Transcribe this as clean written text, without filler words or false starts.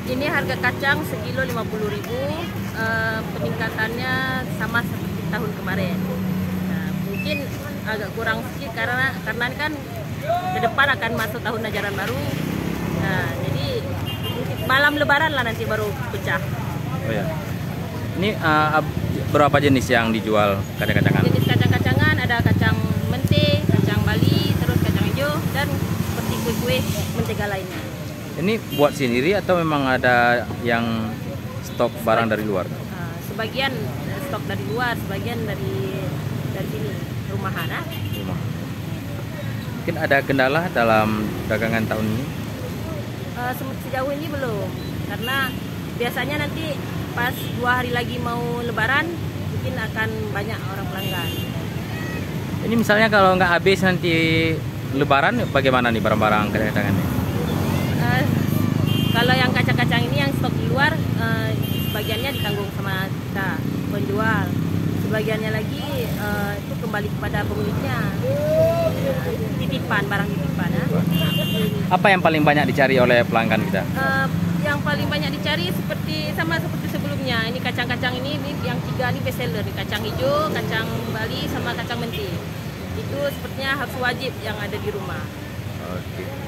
Ini harga kacang sekilo 50.000, peningkatannya sama seperti tahun kemarin. Nah, mungkin agak kurang sedikit karena ini kan ke depan akan masuk tahun ajaran baru. Nah, jadi malam Lebaran lah nanti baru pecah. Oh ya. Ini berapa jenis yang dijual kacang-kacangan? Jenis kacang-kacangan ada kacang mente, kacang Bali, terus kacang hijau dan seperti kue-kue mentega lainnya. Ini buat sendiri atau memang ada yang stok barang dari luar? Sebagian stok dari luar, sebagian dari sini, rumahan. Rumah. Mungkin ada kendala dalam dagangan tahun ini? Sejauh ini belum, karena biasanya nanti pas 2 hari lagi mau Lebaran mungkin akan banyak orang pelanggan. Ini misalnya kalau nggak habis nanti Lebaran, bagaimana nih barang-barang kacang-kacangannya? Kalau yang kacang-kacang ini yang stok di luar, sebagiannya ditanggung sama kita penjual, sebagiannya lagi itu kembali kepada pemiliknya, titipan, barang titipan. Apa yang paling banyak dicari oleh pelanggan kita? Yang paling banyak dicari sama seperti sebelumnya. Ini kacang-kacang ini yang 3 ini best seller, kacang hijau, kacang Bali, sama kacang mente. Itu sepertinya harus wajib yang ada di rumah. Oke.